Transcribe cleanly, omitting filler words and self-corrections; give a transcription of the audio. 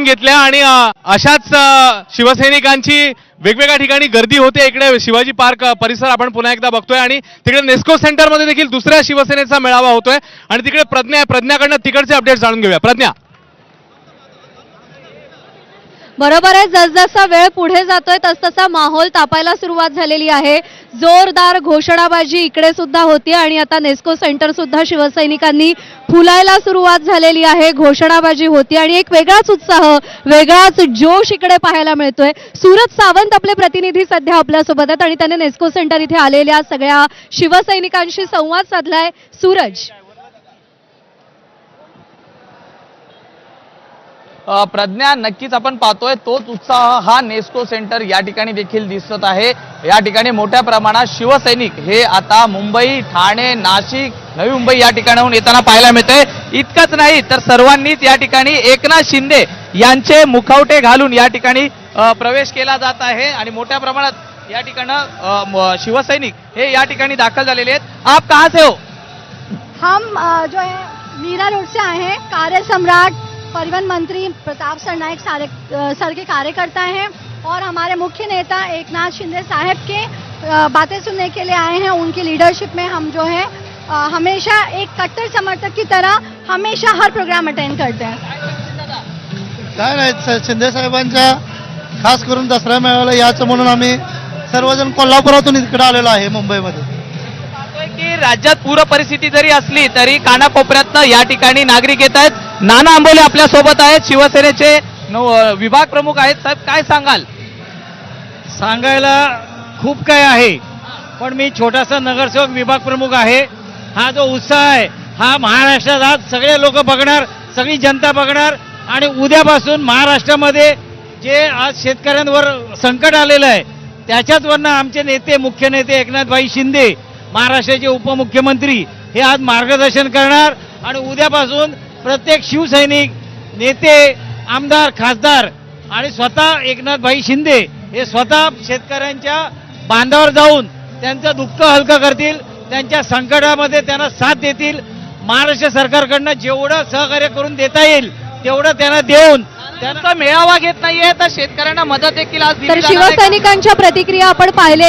समजून घेतल्या आणि अशाच शिवसैनिकांची वेगवेगळ्या ठिकाणी गर्दी होते. इकडे शिवाजी पार्क परिसर आपण पुन्हा एकदा बघतोय आणि तिकडे नेस्को सेंटरमध्ये देखील दुसऱ्या शिवसेनेचा मेळावा होतोय आणि तिकडे प्रज्ञाकडनं तिकडचे अपडेट जाणून घेऊया. प्रज्ञा. बरोबर आहे, जसजसा वेळ पुढे जातोय तसतसा माहोल तापायला सुरुवात झालेली आहे. जोरदार घोषणाबाजी इकडे सुद्धा होती आणि आता नेस्को सेंटर सुद्धा शिवसैनिकांनी फुलायला सुरुवात झालेली आहे. घोषणाबाजी होती आणि एक वेगळाच उत्साह, वेगळाच जोश इकडे पाहायला मिळतोय. सूरज सावंत आपले प्रतिनिधी सध्या आपल्यासोबत आहेत आणि त्याने नेस्को सेंटर इथे आलेल्या सगळ्या शिवसैनिकांशी संवाद साधलाय. सूरज. प्रज्ञा, नक्कीच आपण पाहतोय तोच उत्साह हा नेस्को सेंटर या ठिकाणी देखील दिसत आहे. या ठिकाणी मोठ्या प्रमाणात शिवसैनिक हे आता मुंबई, ठाणे, नाशिक, नवी मुंबई या ठिकाणाहून येताना पाहायला मिळतंय. इतकंच नाही तर सर्वांनीच या ठिकाणी एकनाथ शिंदे यांचे मुखवटे घालून या ठिकाणी प्रवेश केला जात आहे आणि मोठ्या प्रमाणात या ठिकाणी शिवसैनिक हे या ठिकाणी दाखल झालेले आहेत. आप कहां से हो? हम जो है मीरा रोड से आए हैं. कार्य सम्राट परिवहन मंत्री प्रताप सरनाइक सर के कार्यकर्ता हैं और हमारे मुख्य नेता एकनाथ शिंदे साहब के बातें सुनने के लिए आए हैं. उनकी लीडरशिप में हम जो है हमेशा एक कट्टर समर्थक की तरह हमेशा हर प्रोग्राम अटेंड करते हैं. काय नाही, शिंदे साहेबांच्या खास करून दसरा मेळाव्याला याचं म्हणून आम्ही सर्वजण कोल्हापुरातून इकडे आलेलो आहे मुंबईमध्ये. की राज्यात पूर परिस्थिती जरी असली तरी कानाकोपऱ्यातनं या ठिकाणी नागरिक येत आहेत. नाना आंबोले आपल्या सोबत आहेत, शिवसेनेचे विभाग प्रमुख आहेत. साहेब, काय सांगाल? सांगायला खूप काय आहे, पण मी छोटासा नगरसेवक विभाग प्रमुख आहे. हा जो उत्साह आहे हा महाराष्ट्रात आज सगळे लोक बघणार, सगळी जनता बघणार आणि उद्यापासून महाराष्ट्रामध्ये जे आज शेतकऱ्यांवर संकट आलेलं आहे त्याच्यात वरनं आमचे नेते, मुख्य नेते एकनाथभाई शिंदे, महाराष्ट्राचे उपमुख्यमंत्री हे आज मार्गदर्शन करणार आणि उद्यापासून प्रत्येक शिवसैनिक, नेते, आमदार, खासदार आणि स्वतः एकनाथभाई शिंदे हे स्वतः शेतकऱ्यांच्या बांधावर जाऊन त्यांचं दुःख हलकं करतील, त्यांच्या संकटामध्ये त्यांना साथ देतील. महाराष्ट्र सरकारकडनं जेवढं सहकार्य करून देता येईल तेवढं त्यांना देऊन त्यांना मेळावा घेत नाहीये तर शेतकऱ्यांना मदत देखील आज दिली तर जाणार आहे. शिवसैनिकांच्या प्रतिक्रिया आपण पाहिलेल्या